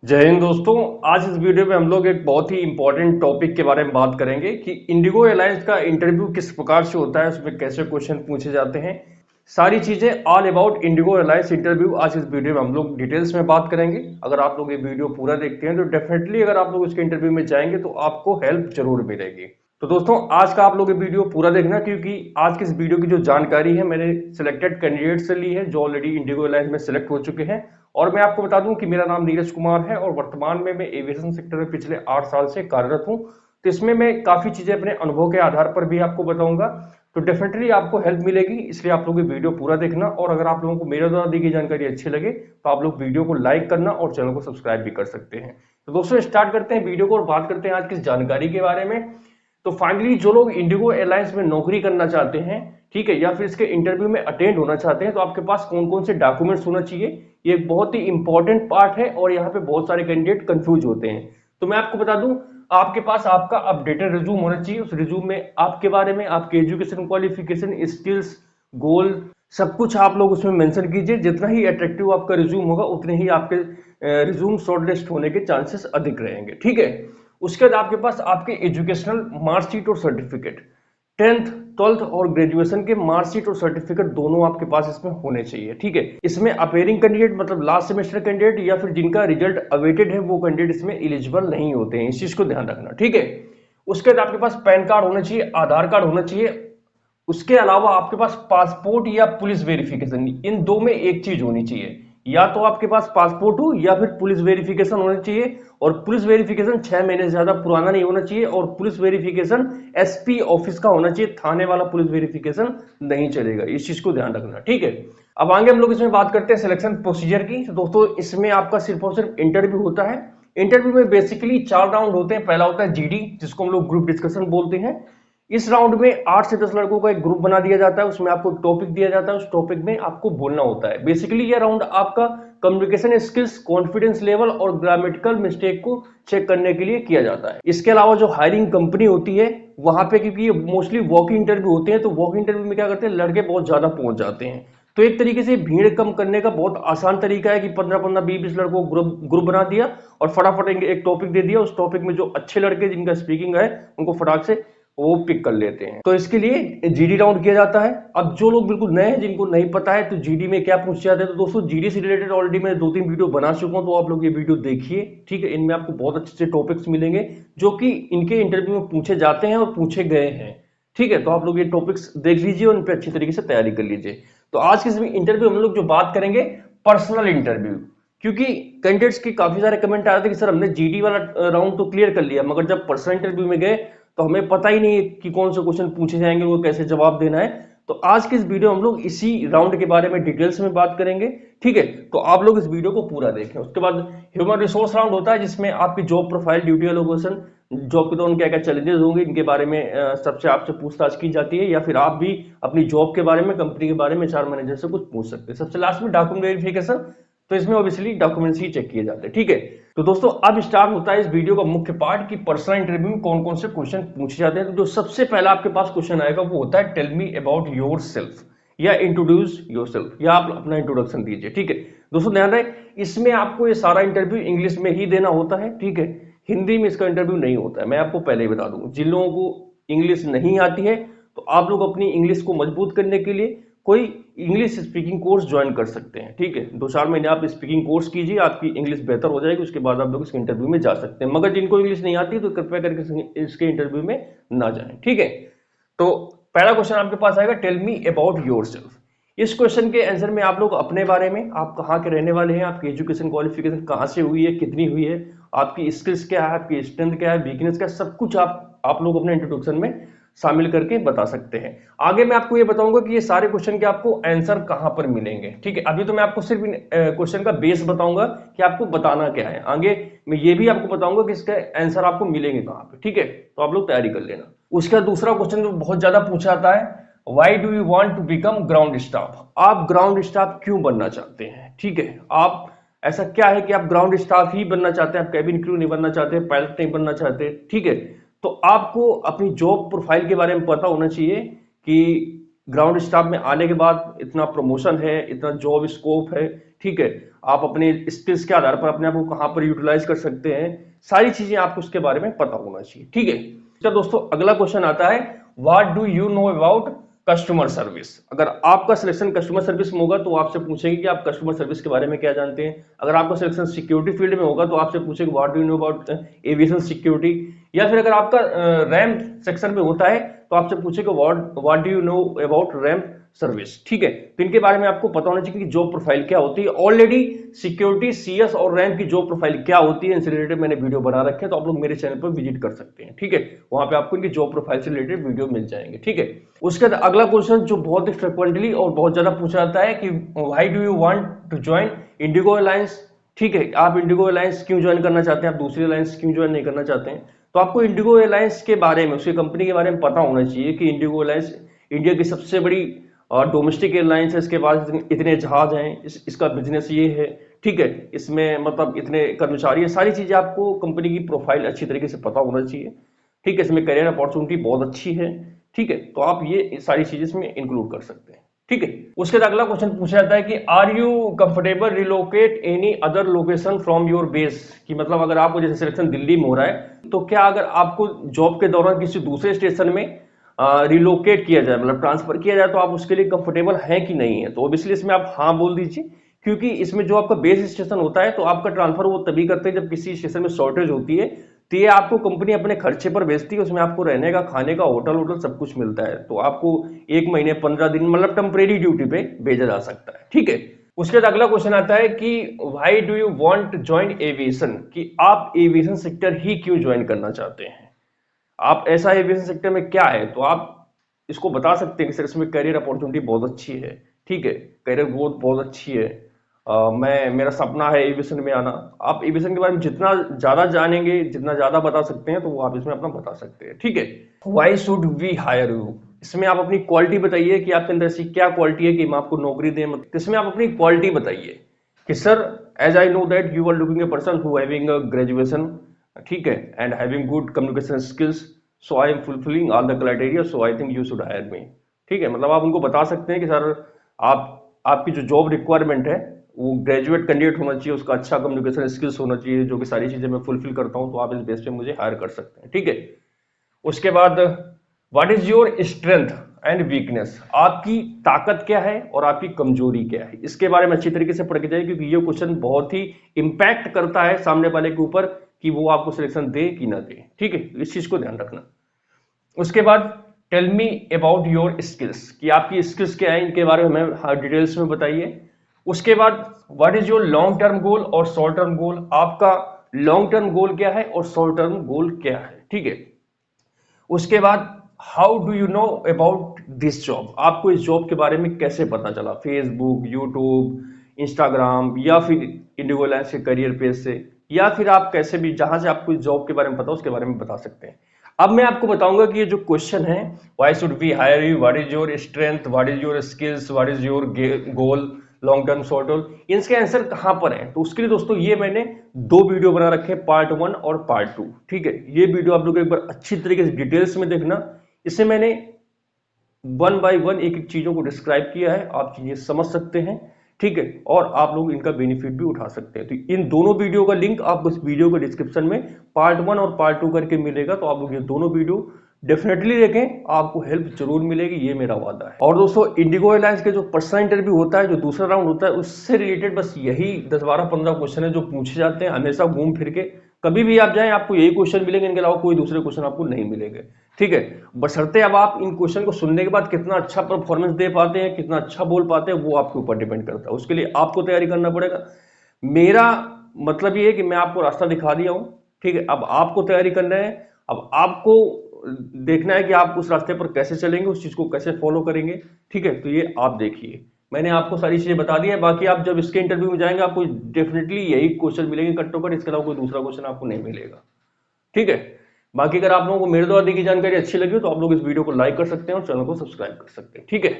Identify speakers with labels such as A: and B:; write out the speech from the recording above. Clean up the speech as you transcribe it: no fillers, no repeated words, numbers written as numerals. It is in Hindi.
A: जय हिंद दोस्तों। आज इस वीडियो में हम लोग एक बहुत ही इंपॉर्टेंट टॉपिक के बारे में बात करेंगे कि इंडिगो एयरलाइंस का इंटरव्यू किस प्रकार से होता है, उसमें कैसे क्वेश्चन पूछे जाते हैं। सारी चीजें all about Indigo airlines interview आज इस वीडियो में हम लोग डिटेल्स में बात करेंगे। अगर आप लोग ये वीडियो पूरा देखते हैं तो डेफिनेटली अगर आप लोग इसके इंटरव्यू में जाएंगे तो आपको हेल्प जरूर मिलेगी। तो दोस्तों आज का आप लोग ये वीडियो पूरा देखना, क्योंकि आज की इस वीडियो की जो जानकारी है मैंने सिलेक्टेड कैंडिडेट से ली है जो ऑलरेडी इंडिगो एयरलाइंस में सिलेक्ट हो चुके हैं। और मैं आपको बता दूं कि मेरा नाम नीरज कुमार है और वर्तमान में मैं एविएशन सेक्टर में पिछले 8 साल से कार्यरत हूं। तो इसमें मैं काफी चीजें अपने अनुभव के आधार पर भी आपको बताऊंगा, तो डेफिनेटली आपको हेल्प मिलेगी। इसलिए आप लोग ये वीडियो पूरा देखना, और अगर आप लोगों को मेरे द्वारा दी गई जानकारी अच्छी लगे तो आप लोग वीडियो को लाइक करना और चैनल को सब्सक्राइब भी कर सकते हैं। तो दोस्तों स्टार्ट करते हैं वीडियो को और बात करते हैं आज की जानकारी के बारे में। तो फाइनली जो लोग इंडिगो एयरलाइंस में नौकरी करना चाहते हैं, ठीक है, या फिर इसके इंटरव्यू में अटेंड होना चाहते हैं, तो आपके पास कौन कौन से डॉक्यूमेंट्स होना चाहिए, ये एक बहुत ही इंपॉर्टेंट पार्ट है और यहाँ पे बहुत सारे कैंडिडेट कंफ्यूज होते हैं। तो मैं आपको बता दूं, आपके पास आपका अपडेटेड रिज्यूम होना चाहिए। उस रिज्यूम में आपके बारे में, आपके एजुकेशन क्वालिफिकेशन, स्किल्स, गोल, सब कुछ आप लोग उसमें मेंशन कीजिए। जितना ही अट्रैक्टिव आपका रिज्यूम होगा उतने ही आपके रिज्यूम शॉर्टलिस्ट होने के चांसेस अधिक रहेंगे, ठीक है। उसके बाद आपके पास आपके एजुकेशनल मार्कशीट और सर्टिफिकेट, 10th 12th और ग्रेजुएशन के मार्कशीट और सर्टिफिकेट दोनों आपके पास इसमें होने चाहिए, ठीक है। इसमें अपेयरिंग कैंडिडेट मतलब लास्ट सेमेस्टर कैंडिडेट या फिर जिनका रिजल्ट अवेटेड है वो कैंडिडेट इसमें एलिजिबल नहीं होते हैं, इस चीज को ध्यान रखना, ठीक है। उसके बाद आपके पास पैन कार्ड होना चाहिए, आधार कार्ड होना चाहिए। उसके अलावा आपके पास पासपोर्ट या पुलिस वेरिफिकेशन, इन दो में एक चीज होनी चाहिए। या तो आपके पास पासपोर्ट हो या फिर पुलिस वेरिफिकेशन होना चाहिए। और पुलिस वेरिफिकेशन 6 महीने से ज्यादा पुराना नहीं होना चाहिए, और पुलिस वेरिफिकेशन एसपी ऑफिस का होना चाहिए, थाने वाला पुलिस वेरिफिकेशन नहीं चलेगा, इस चीज को ध्यान रखना, ठीक है। अब आगे हम लोग इसमें बात करते हैं सिलेक्शन प्रोसीजर की। तो दोस्तों इसमें आपका सिर्फ और सिर्फ इंटरव्यू होता है। इंटरव्यू में बेसिकली 4 राउंड होते हैं। पहला होता है जीडी, जिसको हम लोग ग्रुप डिस्कशन बोलते हैं। इस राउंड में 8 से 10 लड़कों का एक ग्रुप बना दिया जाता है, उसमें आपको टॉपिक दिया जाता है, उस टॉपिक में आपको बोलना होता है। बेसिकली ये राउंड आपका कम्युनिकेशन स्किल्स, कॉन्फिडेंस लेवल और ग्रामेटिकल मिस्टेक को चेक करने के लिए किया जाता है। इसके अलावा जो हायरिंग कंपनी होती है वहां पे, क्योंकि ये मोस्टली वॉक इंटरव्यू होते हैं, तो वॉक इंटरव्यू में क्या करते हैं, लड़के बहुत ज्यादा पहुंच जाते हैं। तो एक तरीके से भीड़ कम करने का बहुत आसान तरीका है कि 15-15, 20-20 लड़कों को ग्रुप ग्रुप बना दिया और फटाफट एक टॉपिक दे दिया। उस टॉपिक में जो अच्छे लड़के जिनका स्पीकिंग है उनको फटाक से वो पिक कर लेते हैं। तो इसके लिए जीडी राउंड किया जाता है। अब जो लोग बिल्कुल नए हैं, जिनको नहीं पता है तो जीडी में क्या पूछे जाते हैं, तो दोस्तों जीडी से रिलेटेड ऑलरेडी मैं 2-3 वीडियो बना चुका हूं, तो आप लोग ये वीडियो देखिए, ठीक है। इनमें आपको बहुत अच्छे से टॉपिक्स मिलेंगे जो कि इनके इंटरव्यू में पूछे जाते हैं और पूछे गए हैं, ठीक है। तो आप लोग ये टॉपिक्स देख लीजिए और इन पर अच्छी तरीके से तैयारी कर लीजिए। तो आज के इंटरव्यू हम लोग जो बात करेंगे, पर्सनल इंटरव्यू, क्योंकि कैंडिडेट्स के काफी सारे कमेंट आए थे कि सर हमने जीडी वाला राउंड तो क्लियर कर लिया, मगर जब पर्सनल इंटरव्यू में गए तो हमें पता ही नहीं कि कौन से क्वेश्चन पूछे जाएंगे, वो कैसे जवाब देना है। तो आज की इस वीडियो हम लोग इसी राउंड के बारे में डिटेल्स में बात करेंगे, ठीक है। तो आप लोग इस वीडियो को पूरा देखें। उसके बाद ह्यूमन रिसोर्स राउंड होता है, जिसमें आपकी job profile, duty allocation, job के दौरान क्या क्या चैलेंजेस होंगे, इनके बारे में सबसे आपसे पूछताछ की जाती है, या फिर आप भी अपनी जॉब के बारे में, कंपनी के बारे में HR मैनेजर से कुछ पूछ सकते हैं। सबसे लास्ट में डॉक्यूमेंट वेरिफिकेशन, तो इसमें ऑब्वियसली डॉक्यूमेंट्स ही चेक किए जाते हैं, ठीक है। तो दोस्तों अब स्टार्ट होता है इस वीडियो का मुख्य पार्ट कि पर्सनल इंटरव्यू में कौन कौन से क्वेश्चन पूछे जाते हैं। तो जो सबसे पहला आपके पास क्वेश्चन आएगा वो होता है tell me about yourself, या इंट्रोड्यूस योर सेल्फ, या आप अपना इंट्रोडक्शन दीजिए, ठीक है। दोस्तों ध्यान रहे, इसमें आपको ये सारा इंटरव्यू इंग्लिश में ही देना होता है, ठीक है। हिंदी में इसका इंटरव्यू नहीं होता है, मैं आपको पहले ही बता दूं। जिन लोगों को इंग्लिश नहीं आती है तो आप लोग अपनी इंग्लिश को मजबूत करने के लिए कोई इंग्लिश स्पीकिंग कोर्स ज्वाइन कर सकते हैं, ठीक है। 2-4 महीने आप स्पीकिंग कोर्स कीजिए, आपकी इंग्लिश बेहतर हो जाएगी, उसके बाद आप लोग इसके इंटरव्यू में जा सकते हैं। मगर जिनको इंग्लिश नहीं आती तो कृपया करके इसके इंटरव्यू में ना जाएं, ठीक है। तो पहला क्वेश्चन आपके पास आएगा tell me about yourself. इस क्वेश्चन के आंसर में आप लोग अपने बारे में, आप कहाँ के रहने वाले हैं, आपकी एजुकेशन क्वालिफिकेशन कहाँ से हुई है, कितनी हुई है, आपकी स्किल्स क्या है, आपकी स्ट्रेंथ क्या है, वीकनेस क्या है, सब कुछ आप लोग अपने इंट्रोडक्शन में शामिल करके बता सकते हैं। आगे मैं आपको ये बताऊंगा कि ये सारे क्वेश्चन के आपको आंसर कहां पर मिलेंगे, ठीक है। अभी तो मैं आपको सिर्फ क्वेश्चन का बेस बताऊंगा कि आपको बताना क्या है। आगे मैं ये भी आपको बताऊंगा कि इसका आंसर आपको मिलेंगे कहां पे, ठीक है। तो आप लोग तैयारी कर लेना। उसका दूसरा क्वेश्चन जो बहुत ज्यादा पूछा जाता है, why do you want to become ground staff, आप ग्राउंड स्टाफ क्यों बनना चाहते हैं, ठीक है। आप ऐसा क्या है कि आप ग्राउंड स्टाफ ही बनना चाहते हैं, आप कैबिन क्रू नहीं बनना चाहते, पायलट नहीं बनना चाहते, ठीक है। तो आपको अपनी जॉब प्रोफाइल के बारे में पता होना चाहिए कि ग्राउंड स्टाफ में आने के बाद इतना प्रमोशन है, इतना जॉब स्कोप है, ठीक है, आप अपने स्किल्स के आधार पर अपने आप को कहां पर यूटिलाइज कर सकते हैं, सारी चीजें आपको उसके बारे में पता होना चाहिए। ठीक है, तो दोस्तों अगला क्वेश्चन आता है, what do you know about customer service. अगर आपका सिलेक्शन कस्टमर सर्विस में होगा तो आपसे पूछेंगे कि आप कस्टमर सर्विस के बारे में क्या जानते हैं। अगर आपका सिलेक्शन सिक्योरिटी फील्ड में होगा तो आपसे पूछेंगे what do you know about aviation security. या फिर अगर आपका रैम सेक्शन में होता है तो आपसे पूछेगा what do you know about RAM service. ठीक है, तो इनके बारे में आपको पता होना चाहिए कि जॉब प्रोफाइल क्या होती है। ऑलरेडी सिक्योरिटी, सीएस और रैम की जॉब प्रोफाइल क्या होती है इनसे रिलेटेड मैंने वीडियो बना रखे हैं, तो आप लोग मेरे चैनल पर विजिट कर सकते हैं। ठीक है, वहां पे आपको इनकी जॉब प्रोफाइल से रिलेटेड वीडियो मिल जाएंगे। ठीक है, उसके बाद अगला क्वेश्चन जो बहुत ही फ्रिक्वेंटली और बहुत ज्यादा पूछा जाता है कि why do you want to join IndiGo alliance. ठीक है, आप इंडिगो अलायंस क्यों ज्वाइन करना चाहते हैं, आप दूसरी अलायंस क्यों ज्वाइन नहीं करना चाहते हैं। तो आपको इंडिगो अलायंस के बारे में, उसकी कंपनी के बारे में पता होना चाहिए कि इंडिगो अलायंस इंडिया की सबसे बड़ी डोमेस्टिक एयरलाइंस है, इसके पास इतने जहाज हैं, इसका बिजनेस ये है। ठीक है, इसमें मतलब इतने कर्मचारी है, सारी चीजें आपको कंपनी की प्रोफाइल अच्छी तरीके से पता होना चाहिए। ठीक है, इसमें करियर अपॉर्चुनिटी बहुत अच्छी है। ठीक है, तो आप ये सारी चीजें इसमें इंक्लूड कर सकते हैं। ठीक है, उसके बाद अगला क्वेश्चन पूछा जाता है कि are you comfortable relocate any other location from your base. कि मतलब अगर आपको जैसे सिलेक्शन दिल्ली में हो रहा है तो क्या अगर आपको जॉब के दौरान किसी दूसरे स्टेशन में रिलोकेट किया जाए, मतलब ट्रांसफर किया जाए, तो आप उसके लिए कंफर्टेबल हैं कि नहीं है। तो ऑब्वियसली इसमें आप हाँ बोल दीजिए, क्योंकि इसमें जो आपका बेस स्टेशन होता है तो आपका ट्रांसफर वो तभी करते हैं जब किसी स्टेशन में शॉर्टेज होती है, तो ये आपको कंपनी अपने खर्चे पर भेजती है, उसमें आपको रहने का, खाने का, होटल सब कुछ मिलता है। तो आपको 1 महीने 15 दिन मतलब टेम्परेरी ड्यूटी पे भेजा जा सकता है। ठीक है, उसके बाद अगला क्वेश्चन आता है कि why do you want to join aviation. कि आप एविएशन सेक्टर ही क्यों ज्वाइन करना चाहते हैं, आप ऐसा एविएशन सेक्टर में क्या है, तो आप इसको बता सकते हैं कि सर इसमें करियर अपॉर्चुनिटी बहुत अच्छी है। ठीक है, करियर ग्रोथ बहुत अच्छी है, मेरा सपना है एविएशन में आना। आप एविएशन के बारे में जितना ज्यादा जानेंगे, जितना ज्यादा बता सकते हैं, तो वो आप इसमें अपना बता सकते हैं। ठीक है, why should we hire you. इसमें आप अपनी क्वालिटी बताइए कि आपके अंदर ऐसी क्या क्वालिटी है कि हम आपको नौकरी दें। इसमें आप अपनी क्वालिटी बताइए कि sir as I know that you are looking a person who having a graduation, ठीक है, and having good communication skills, so I am fulfilling all the criteria, so I think you should hire me. ठीक है, मतलब आप उनको बता सकते हैं कि सर आपकी जो जॉब रिक्वायरमेंट है वो ग्रेजुएट कैंडिडेट होना चाहिए, उसका अच्छा कम्युनिकेशन स्किल्स होना चाहिए, जो कि सारी चीजें मैं फुलफिल करता हूं, तो आप इस बेस पे मुझे हायर कर सकते हैं। ठीक है, उसके बाद what is your strength and weakness. आपकी ताकत क्या है और आपकी कमजोरी क्या है, इसके बारे में अच्छी तरीके से पढ़ के जाइए, क्योंकि ये क्वेश्चन बहुत ही इंपैक्ट करता है सामने वाले के ऊपर कि वो आपको सिलेक्शन दे कि ना दे। ठीक है, इस चीज को ध्यान रखना। उसके बाद tell me about your skills, कि आपकी स्किल्स क्या है, इनके बारे में हमें डिटेल्स में बताइए। उसके बाद what is your long term goal और शॉर्ट टर्म गोल, आपका लॉन्ग टर्म गोल क्या है और शॉर्ट टर्म गोल क्या है। ठीक है, उसके बाद how do you know about this job, आपको इस जॉब के बारे में कैसे पता चला, फेसबुक, यूट्यूब, इंस्टाग्राम, या फिर इंडिगो अलायंस के करियर पेज से, या फिर आप कैसे भी जहां से आपको इस जॉब के बारे में पता उसके बारे में बता सकते हैं। अब मैं आपको बताऊंगा कि ये जो क्वेश्चन है, why should we hire you, what is your strength, what is your skills, what is your goal, long term, short term, इनके आंसर कहां पर है। तो उसके लिए दोस्तों ये मैंने 2 वीडियो बना रखे हैं, पार्ट 1 और पार्ट 2। ठीक है, ये वीडियो आप लोग एक बार अच्छी तरीके से डिटेल्स में देखना, इससे मैंने 1 बाय 1 एक एक चीजों को डिस्क्राइब किया है, आप चीजें समझ सकते हैं। ठीक है, और आप लोग इनका बेनिफिट भी उठा सकते हैं। तो इन दोनों वीडियो का लिंक आपको इस वीडियो के डिस्क्रिप्शन में पार्ट 1 और पार्ट 2 करके मिलेगा, तो आप लोग ये दोनों वीडियो डेफिनेटली देखें, आपको हेल्प जरूर मिलेगी, ये मेरा वादा है। और दोस्तों इंडिगो एयरलाइंस के जो पर्सनल इंटरव्यू होता है, जो दूसरा राउंड होता है, उससे रिलेटेड बस यही 10, 12, 15 क्वेश्चन है जो पूछे जाते हैं हमेशा घूम फिर के। कभी भी आप जाएं आपको यही क्वेश्चन मिलेंगे, इनके अलावा कोई दूसरे क्वेश्चन आपको नहीं मिलेंगे। ठीक है, बशर्ते अब आप इन क्वेश्चन को सुनने के बाद कितना अच्छा परफॉर्मेंस दे पाते हैं, कितना अच्छा बोल पाते हैं, वो आपके ऊपर डिपेंड करता है। उसके लिए आपको तैयारी करना पड़ेगा। मेरा मतलब ये है कि मैं आपको रास्ता दिखा दिया हूं। ठीक है, अब आपको तैयारी करना है, अब आपको देखना है कि आप उस रास्ते पर कैसे चलेंगे, उस चीज को कैसे फॉलो करेंगे। ठीक है, तो ये आप देखिए, मैंने आपको सारी चीजें बता दी है। बाकी आप जब इसके इंटरव्यू में जाएंगे आपको डेफिनेटली यही क्वेश्चन मिलेंगे कट्टो कट, इसके अलावा कोई दूसरा क्वेश्चन आपको नहीं मिलेगा। ठीक है, बाकी अगर आप लोगों को मेरे द्वारा दी गई जानकारी अच्छी लगी हो तो आप लोग इस वीडियो को लाइक कर सकते हैं और चैनल को सब्सक्राइब कर सकते हैं। ठीक है।